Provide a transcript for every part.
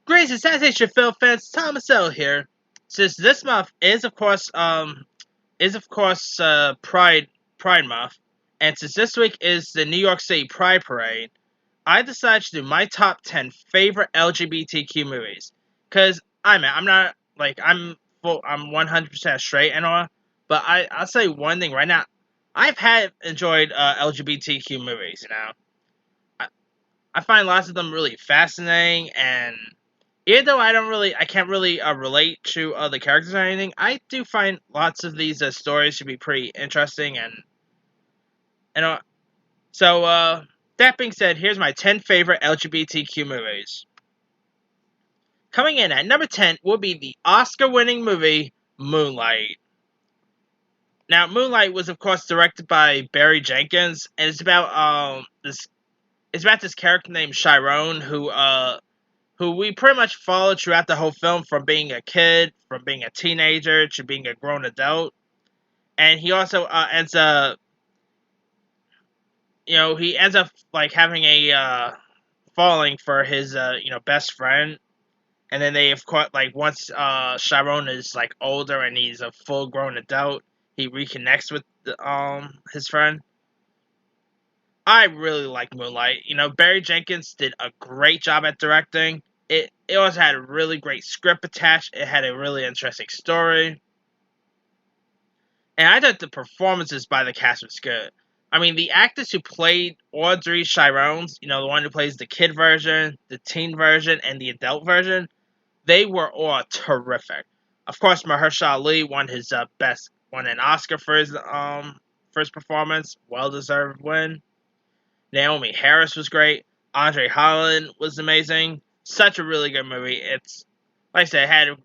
Great sensation film fans, Thomas L here. Since this month is of course Pride month, and since this week is the New York City Pride Parade, I decided to do my top 10 favorite LGBTQ movies. Cause I'm not like I'm 100% straight and all, but I'll say one thing right now. I've had enjoyed LGBTQ movies. I, I find lots of them really fascinating, and even though I can't really relate to the characters or anything, I do find lots of these stories to be pretty interesting, and so that being said, here's my 10 favorite LGBTQ movies. Coming in at number 10 will be the Oscar-winning movie Moonlight. Now, Moonlight was of course directed by Barry Jenkins, and it's about this character named Chiron who we pretty much followed throughout the whole film from being a kid, from being a teenager to being a grown adult. And he also ends up, like having a falling for his best friend. And then they of course like once Chiron is like older and he's a full grown adult, he reconnects with his friend. I really like Moonlight. Barry Jenkins did a great job at directing. It also had a really great script attached. It had a really interesting story. And I thought the performances by the cast was good. I mean, the actors who played Audrey Chiron's, the one who plays the kid version, the teen version, and the adult version, they were all terrific. Of course, Mahershala Ali won an Oscar for his first performance, well deserved win. Naomi Harris was great. Andre Holland was amazing. Such a really good movie. It's like I said,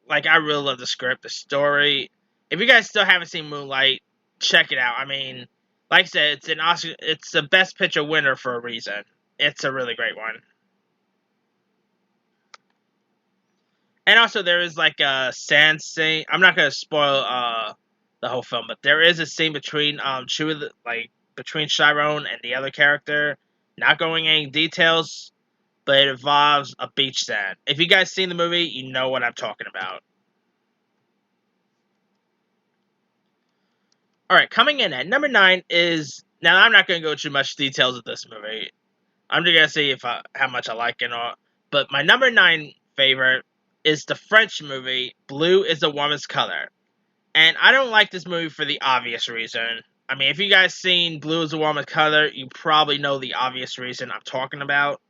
I really love the script, the story. If you guys still haven't seen Moonlight, check it out. I mean, like I said, it's an Oscar. It's the Best Picture winner for a reason. It's a really great one. And also, there is like a sand scene. I'm not gonna spoil the whole film, but there is a scene between between Chiron and the other character. Not going any details, but it involves a beach sand. If you guys seen the movie, you know what I'm talking about. Alright, coming in at number 9 is... Now, I'm not going to go too much details of this movie. I'm just going to see how much I like it or not. But my number 9 favorite is the French movie, Blue is a Woman's Color. And I don't like this movie for the obvious reason. I mean, if you guys seen Blue is a Woman's Color, you probably know the obvious reason I'm talking about.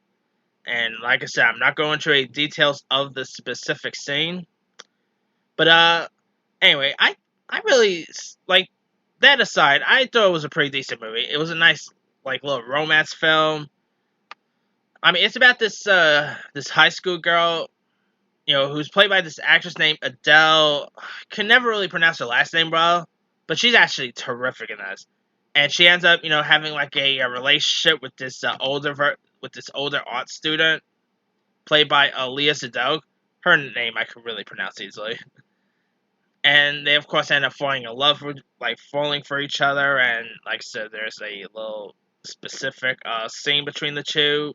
And like I said, I'm not going into any details of the specific scene. But, anyway, I really, like, that aside, I thought it was a pretty decent movie. It was a nice, little romance film. I mean, it's about this high school girl, who's played by this actress named Adele. Can never really pronounce her last name well, but she's actually terrific in this. And she ends up, having a relationship with this older art student, played by Leah Sedok. Her name I could really pronounce easily. And they, of course, end up falling in love with, falling for each other. And, like I said, there's a little specific scene between the two.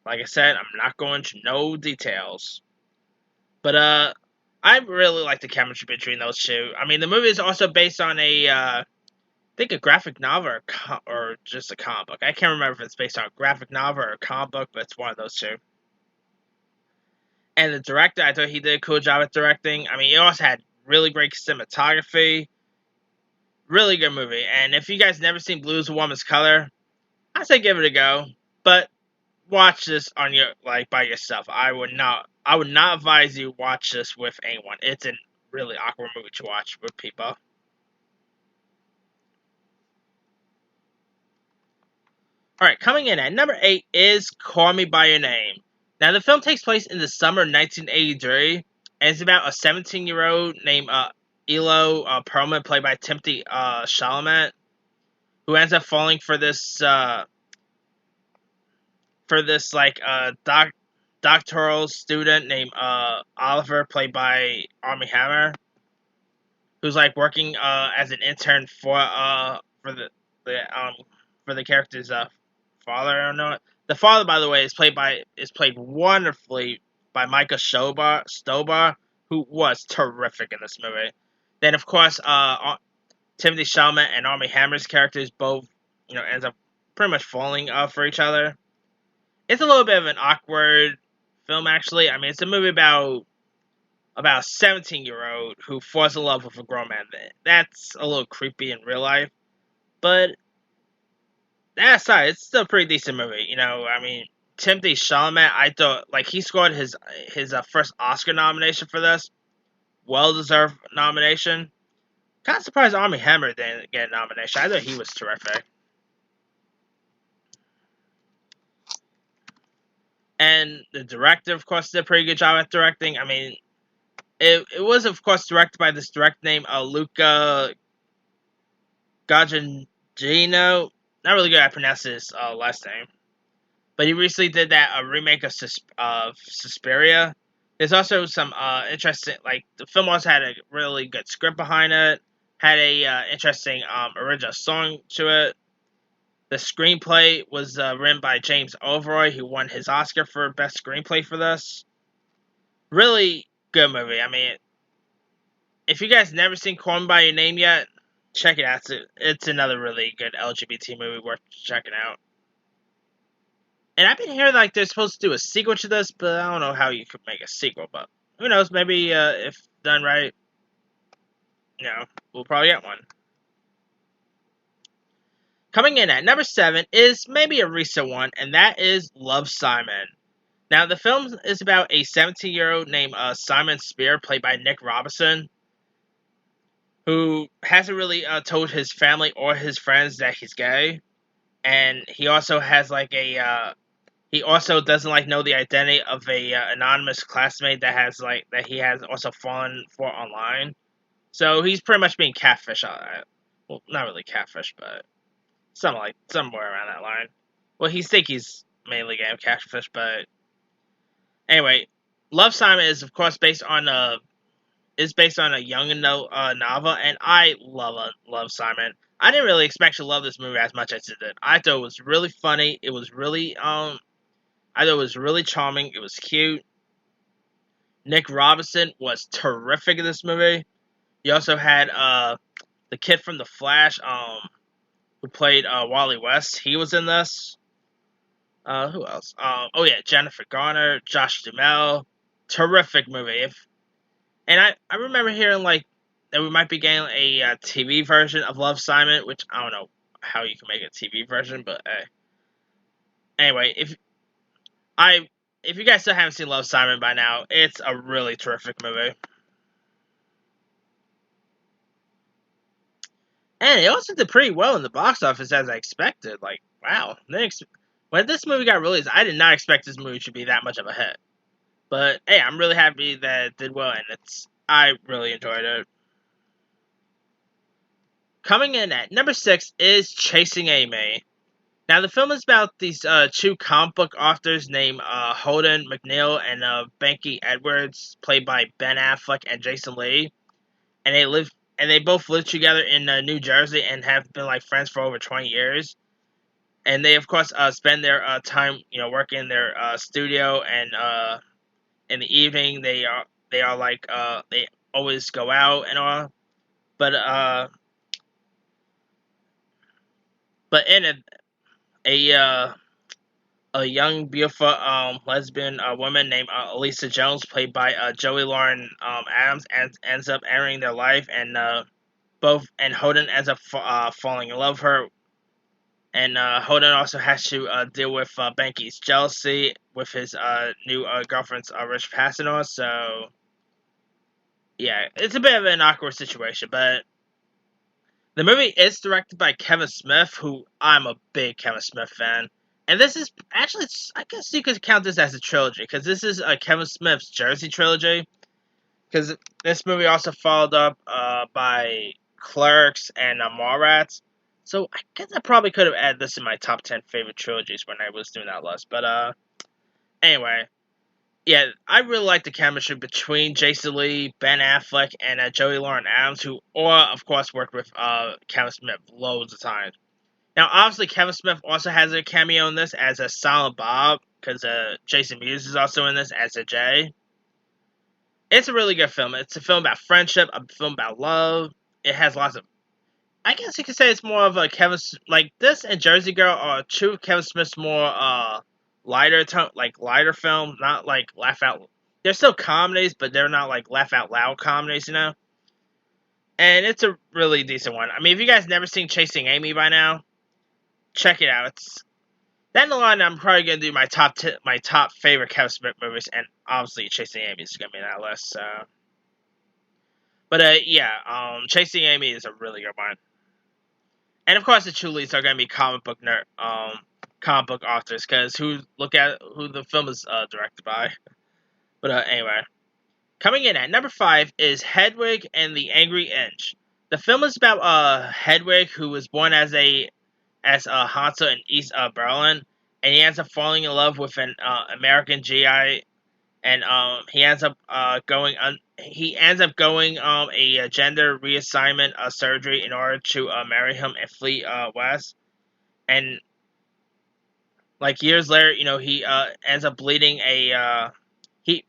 Like I said, I'm not going into no details. But, I really like the chemistry between those two. I mean, the movie is also based on I think a graphic novel or just a comic book. I can't remember if it's based on a graphic novel or a comic book, but it's one of those two. And the director, I thought he did a cool job at directing. I mean, it also had really great cinematography. Really good movie. And if you guys never seen Blue is a Woman's Color, I say give it a go. But watch this on your by yourself. I would not advise you watch this with anyone. It's a really awkward movie to watch with people. Alright, coming in at number 8 is Call Me By Your Name. Now, the film takes place in the summer of 1983, and it's about a 17-year-old named Elo Perlman, played by Timothy Chalamet, who ends up falling for this doctoral student named Oliver, played by Armie Hammer, who's working as an intern for the character's father or not. The father, by the way, is played wonderfully by Micah Stobar, who was terrific in this movie. Then, of course, Timothy Chalamet and Armie Hammer's characters both, ends up pretty much falling for each other. It's a little bit of an awkward film, actually. I mean, it's a movie about a 17-year-old who falls in love with a grown man. That's a little creepy in real life, but that aside, it's still a pretty decent movie. I mean, Timothy Chalamet, I thought he scored his first Oscar nomination for this, well deserved nomination. Kind of surprised Armie Hammer didn't get a nomination. I thought he was terrific. And the director, of course, did a pretty good job at directing. I mean, it was, of course, directed by this director named Luca Guadagnino. Not really good at pronouncing his last name. But he recently did that remake of Suspiria. There's also some interesting, the film also had a really good script behind it. Had a interesting original song to it. The screenplay was written by James Overroy, who won his Oscar for Best Screenplay for this. Really good movie. I mean, if you guys never seen Call Me By Your Name yet, check it out. It's another really good LGBT movie worth checking out. And I've been hearing they're supposed to do a sequel to this, but I don't know how you could make a sequel. But who knows? Maybe if done right, we'll probably get one. Coming in at number 7 is maybe a recent one, and that is Love, Simon. Now, the film is about a 17-year-old named Simon Spear, played by Nick Robinson, who hasn't really told his family or his friends that he's gay. And he also has he also doesn't know the identity of a anonymous classmate that he has also fallen for online. So he's pretty much being catfished on that. Well, not really catfish, but somewhere around that line. Well, he thinks he's mainly getting catfish, but anyway, Love, Simon is of course based on a young adult novel, and I love Simon. I didn't really expect to love this movie as much as I did. I thought it was really funny. It was really I thought it was really charming. It was cute. Nick Robinson was terrific in this movie. You also had the kid from The Flash, who played Wally West. He was in this. Who else? Oh yeah, Jennifer Garner, Josh Duhamel. Terrific movie. And I remember hearing that we might be getting a TV version of Love, Simon, which I don't know how you can make a TV version, but hey. Anyway, if you guys still haven't seen Love, Simon by now, it's a really terrific movie. And it also did pretty well in the box office as I expected. Wow. When this movie got released, I did not expect this movie to be that much of a hit. But hey, I'm really happy that it did well, and I really enjoyed it. Coming in at number 6 is Chasing Amy. Now, the film is about these two comic book authors named Holden McNeil and Banky Edwards, played by Ben Affleck and Jason Lee, and they both live together in New Jersey and have been friends for over 20 years. And they, of course, spend their time, working in their studio, and in the evening they always go out and all. But in a young, beautiful lesbian woman named Elisa Jones, played by Joey Lauren Adams, ends up entering their life, and Holden ends up falling in love with her. And Holden also has to deal with Banky's jealousy with his new girlfriend's rich passing on. So, yeah, it's a bit of an awkward situation. But the movie is directed by Kevin Smith, who I'm a big Kevin Smith fan. And this is actually, I guess you could count this as a trilogy, because this is Kevin Smith's Jersey trilogy. Because this movie also followed up by Clerks and Mallrats. So I guess I probably could have added this in my top 10 favorite trilogies when I was doing that list. But anyway, yeah, I really like the chemistry between Jason Lee, Ben Affleck, and Joey Lauren Adams, who all, of course, worked with Kevin Smith loads of times. Now, obviously, Kevin Smith also has a cameo in this as a Silent Bob, because Jason Mewes is also in this as a Jay. It's a really good film. It's a film about friendship, a film about love. It has lots of. I guess you could say it's more of a like this and Jersey Girl are two of Kevin Smith's more lighter tone, like lighter film, not like laugh out. They're still comedies, but they're not like laugh out loud comedies, you know. And it's a really decent one. I mean, if you guys never seen Chasing Amy by now, check it out. It's then the line. I'm probably gonna do my top favorite Kevin Smith movies, and obviously Chasing Amy is gonna be in that list. So, but yeah, Chasing Amy is a really good one. And of course, the two leads are gonna be comic book authors, because look at who the film is directed by. But anyway, coming in at number 5 is Hedwig and the Angry Inch. The film is about Hedwig, who was born as a Hansa in East Berlin, and he ends up falling in love with an American GI, and he ends up going a gender reassignment surgery in order to marry him and flee west. And like years later, he ends up bleeding he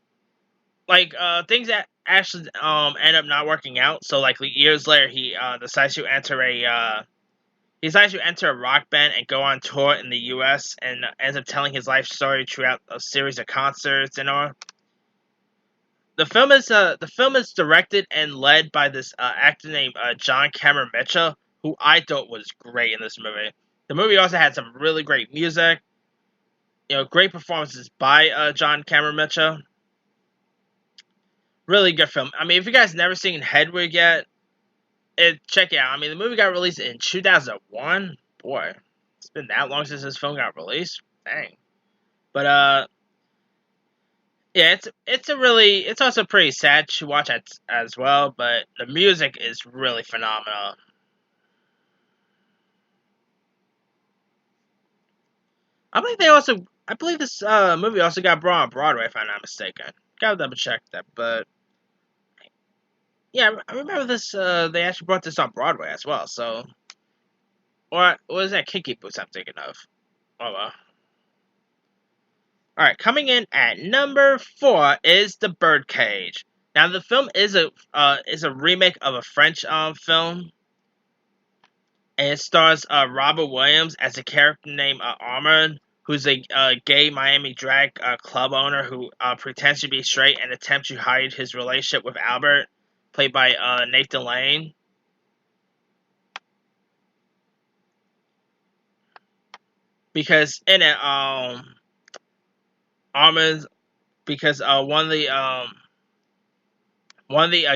things that actually end up not working out. So like years later, he decides to enter a rock band and go on tour in the U.S. and ends up telling his life story throughout a series of concerts and all. The film is directed and led by this actor named John Cameron Mitchell, who I thought was great in this movie. The movie also had some really great music, great performances by John Cameron Mitchell. Really good film. I mean, if you guys never seen Hedwig yet, check it out. I mean, the movie got released in 2001. Boy, it's been that long since this film got released. Dang. But yeah, it's also pretty sad to watch as well. But the music is really phenomenal. I believe this movie also got brought on Broadway, if I'm not mistaken. Gotta double check that, but yeah, I remember this. They actually brought this on Broadway as well. So, or was that Kinky Boots I'm thinking of? Oh well. All right, coming in at number 4 is The Birdcage. Now, the film is a remake of a French film, and it stars Robert Williams as a character named Armand, who's a gay Miami drag club owner who pretends to be straight and attempts to hide his relationship with Albert, played by Nathan Lane. Because in it, Armand, because one of the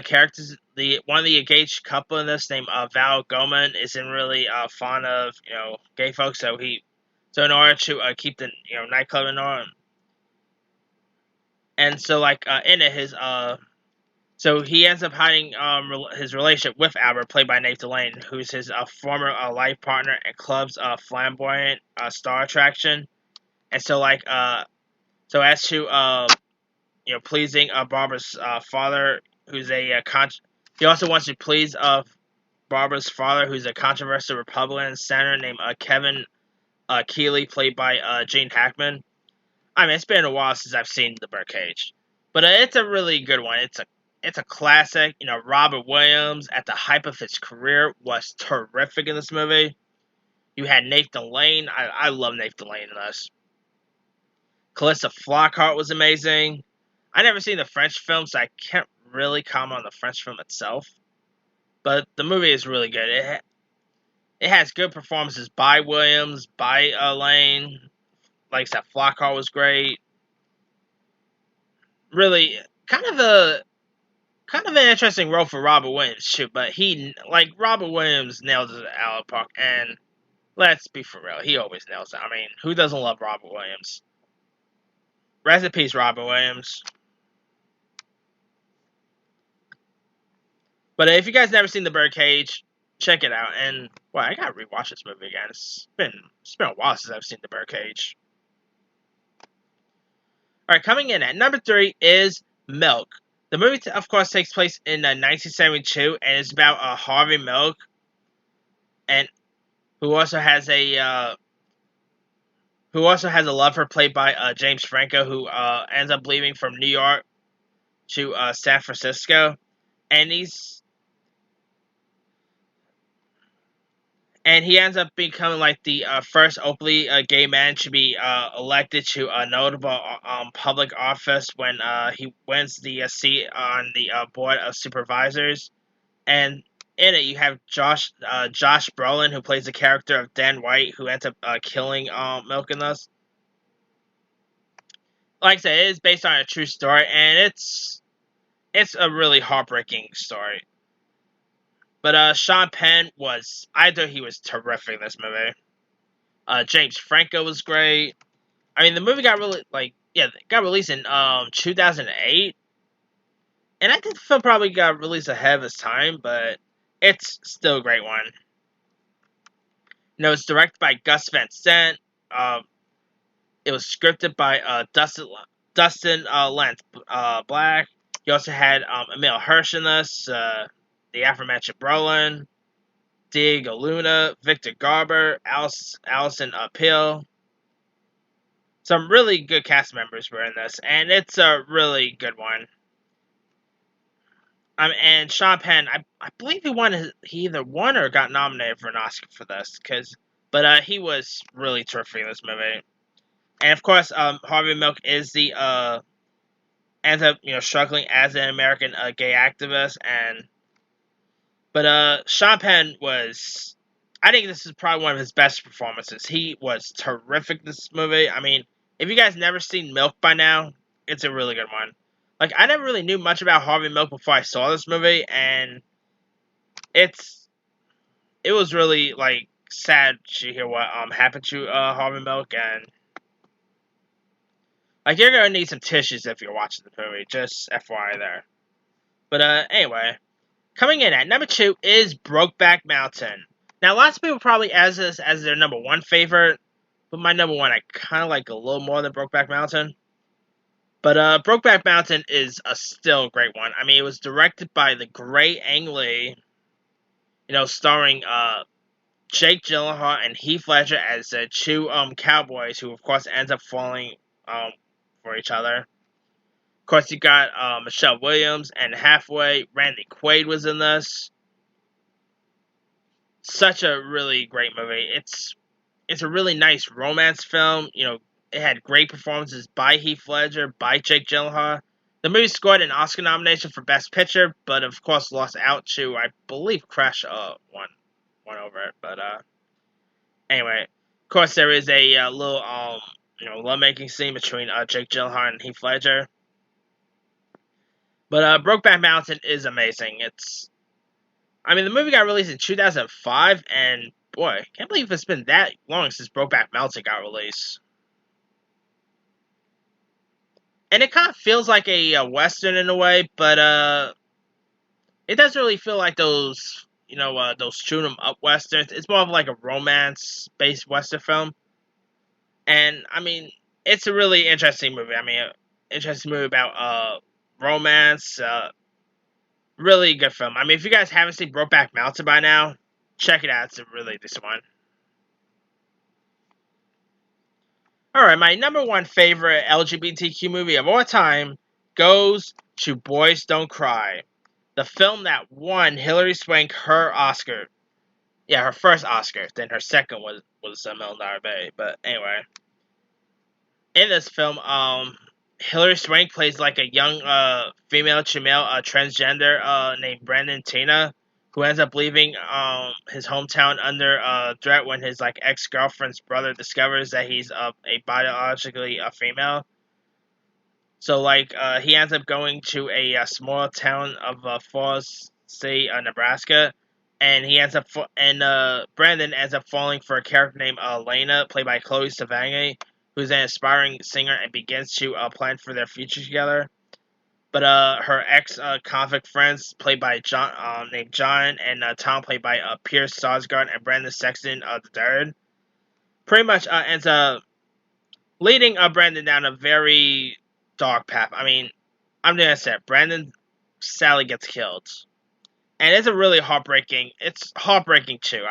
characters, one of the engaged couple in this, named Val Goman, isn't really fond of gay folks, so in order to keep the nightclub in order, and so in it so he ends up hiding his relationship with Albert, played by Nathan Lane, who's his former life partner and club's flamboyant star attraction, and so as to pleasing Barbara's father, who's he also wants to please Barbara's father, who's a controversial Republican senator named Kevin Keeley, played by Gene Hackman. I mean, it's been a while since I've seen The Birdcage, but it's a really good one. It's a classic. Robert Williams at the height of his career was terrific in this movie. You had Nathan Lane. I love Nathan Lane in this. Calista Flockhart was amazing. I never seen the French film, so I can't really comment on the French film itself. But the movie is really good. It has good performances by Williams, by Lane. Like I said, Flockhart was great. Really, kind of an interesting role for Robert Williams too. But Robert Williams nails it out of the park. And let's be for real, he always nails it. I mean, who doesn't love Robert Williams? Rest in peace, Robert Williams. But if you guys never seen The Birdcage, check it out. And well, I gotta rewatch this movie again. It's been a while since I've seen The Birdcage. All right, coming in at number 3 is Milk. The movie, of course, takes place in 1972, and it's about Harvey Milk, and who also has a lover played by James Franco, who ends up leaving from New York to San Francisco, and he ends up becoming like the first openly gay man to be elected to a notable public office when he wins the seat on the board of supervisors. And in it, you have Josh Brolin, who plays the character of Dan White, who ends up killing Milk and us. Like I said, it is based on a true story, and it's a really heartbreaking story. But Sean Penn I thought he was terrific in this movie. James Franco was great. I mean, the movie got got released in 2008, and I think the film probably got released ahead of its time, but it's still a great one. It's directed by Gus Van Sant. It was scripted by Dustin Lance Black. You also had Emil Hirsch in this, the aforementioned Brolin, Diego Luna, Victor Garber, Allison Peel. Some really good cast members were in this, and it's a really good one. And Sean Penn, I believe he either won or got nominated for an Oscar for this, but he was really terrific in this movie. And of course, Harvey Milk is ends up struggling as an American gay activist, but Sean Penn I think this is probably one of his best performances. He was terrific in this movie. I mean, if you guys never seen Milk by now, it's a really good one. Like, I never really knew much about Harvey Milk before I saw this movie, and it was really like sad to hear what happened to Harvey Milk, and like, you're gonna need some tissues if you're watching the movie. Just FYI there. But anyway, coming in at number 2 is Brokeback Mountain. Now, lots of people probably as this as their number 1 favorite, but my number 1 I kind of like a little more than Brokeback Mountain. But Brokeback Mountain is still a great one. I mean, it was directed by the great Ang Lee, starring Jake Gyllenhaal and Heath Ledger as two cowboys who, of course, ends up falling for each other. Of course, you got Michelle Williams and Halfway. Randy Quaid was in this. Such a really great movie. It's a really nice romance film. It had great performances by Heath Ledger, by Jake Gyllenhaal. The movie scored an Oscar nomination for Best Picture, but of course lost out to, I believe, Crash won over it. But anyway, of course there is a little lovemaking scene between Jake Gyllenhaal and Heath Ledger. But Brokeback Mountain is amazing. The movie got released in 2005, and boy, can't believe it's been that long since Brokeback Mountain got released. And it kind of feels like a Western in a way, but it doesn't really feel like those shoot 'em up Westerns. It's more of like a romance-based Western film. And, I mean, it's a really interesting movie. Interesting movie about romance. Really good film. If you guys haven't seen Brokeback Mountain by now, check it out. It's a really decent one. Alright, my number 1 favorite LGBTQ movie of all time goes to Boys Don't Cry. The film that won Hilary Swank her Oscar. Yeah, her first Oscar. Then her second was $1 Million Bay. But anyway. In this film, Hilary Swank plays like a young female to male transgender named Brandon Tina, who ends up leaving his hometown under threat when his ex-girlfriend's brother discovers that he's a biologically a female. So he ends up going to a small town of Falls City, Nebraska, and Brandon ends up falling for a character named Elena, played by Chloe Sevigny, who's an aspiring singer and begins to plan for their future together. But her ex-convict friends, played by John, named John, and Tom, played by Pierce Sarsgaard and Brandon Sexton III, pretty much ends up leading Brandon down a very dark path. I'm gonna say it, Brandon sadly gets killed. And it's heartbreaking too.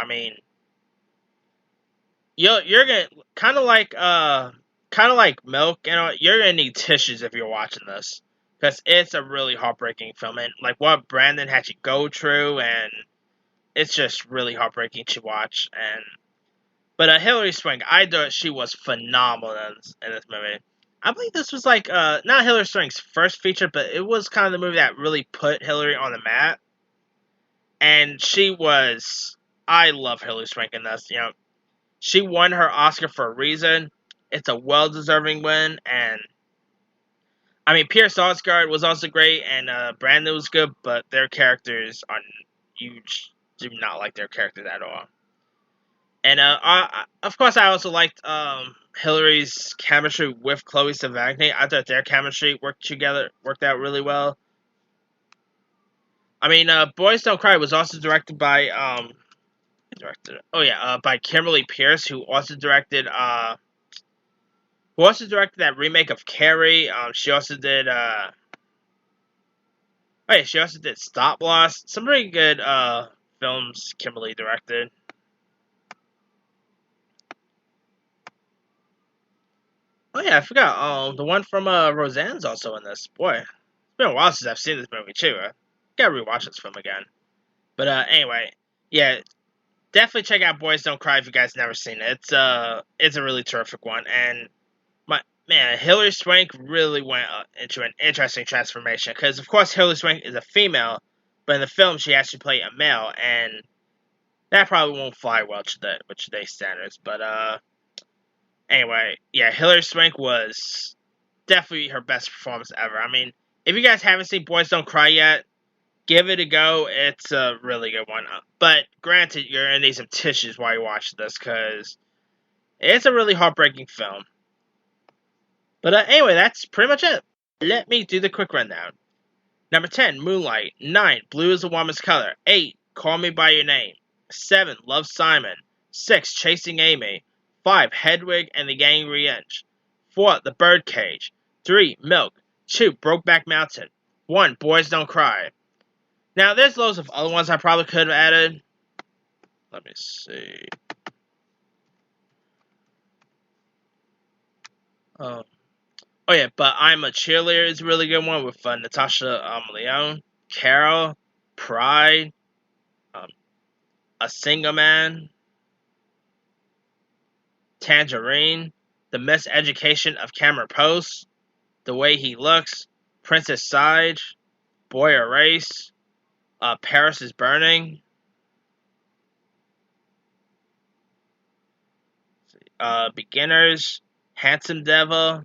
you're gonna kind of like milk. You know, you're gonna need tissues if you're watching this because it's a really heartbreaking film and like what Brandon had to go through, and it's just really heartbreaking to watch. And but Hillary Swank, I thought she was phenomenal in this movie. I believe this was like not Hillary Swank's first feature, but it was kind of the movie that really put Hillary on the map. And she was, I love Hillary Swank in this. You know, she won her Oscar for a reason. It's a well deserving win, and I mean Pierce Sarsgaard was also great, and Brandon was good, but their characters are huge. Do not like their characters at all. And of course, I also liked Hillary's chemistry with Chloe Sevigny. I thought their chemistry worked out really well. I mean, Boys Don't Cry was also directed by by Kimberly Pierce, who also directed that remake of Carrie. She also did Stop Loss. Some pretty good films Kimberly directed. Oh yeah, I forgot. The one from Roseanne's also in this. Boy, it's been a while since I've seen this movie too. Gotta rewatch this film again. But anyway, yeah, definitely check out Boys Don't Cry if you guys never seen it. It's a really terrific one, and my man, Hilary Swank really went into an interesting transformation because of course Hilary Swank is a female, but in the film she actually played a male, and that probably won't fly well with today's standards. But anyway, yeah, Hilary Swank was definitely her best performance ever. I mean, if you guys haven't seen Boys Don't Cry yet, give it a go. It's a really good one. But granted, you're gonna need some tissues while you watch this because it's a really heartbreaking film. But anyway, that's pretty much it. Let me do the quick rundown. Number 10, Moonlight. 9, Blue is a Woman's Color. 8, Call Me By Your Name. 7, Love Simon. 6, Chasing Amy. 5, Hedwig and the Gang Revenge. 4, The Birdcage. 3, Milk. 2, Brokeback Mountain. 1, Boys Don't Cry. Now, there's loads of other ones I probably could have added. Let me see. Oh yeah, but I'm a Cheerleader is a really good one with Natasha Lyonne, Carol, Pride, um, A Single Man, Tangerine, The Miseducation of Cameron Post, The Way He Looks, Princess Sage, Boy Erase, Paris is Burning, Beginners, Handsome Devil,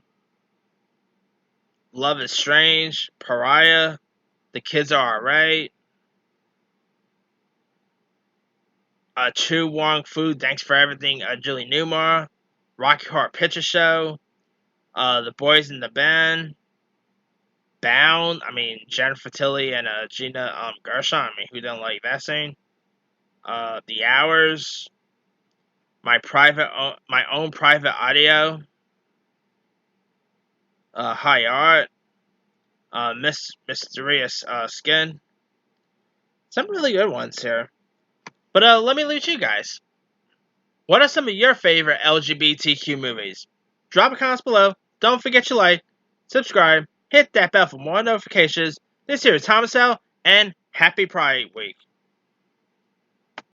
Love is Strange, Pariah, The Kids Are Alright, Chu Wong Fu, Thanks for Everything, Julie Newmar, Rocky Horror Picture Show, The Boys in the Band, Bound, I mean, Jennifer Tilly and Gina Gershon, I mean, who doesn't like that scene? The Hours, My Own Private Audio, High Art, Mysterious Skin. Some really good ones here. But let me leave you guys. What are some of your favorite LGBTQ movies? Drop a comment below. Don't forget to like, subscribe, hit that bell for more notifications. This here is Thomas L, and happy Pride Week.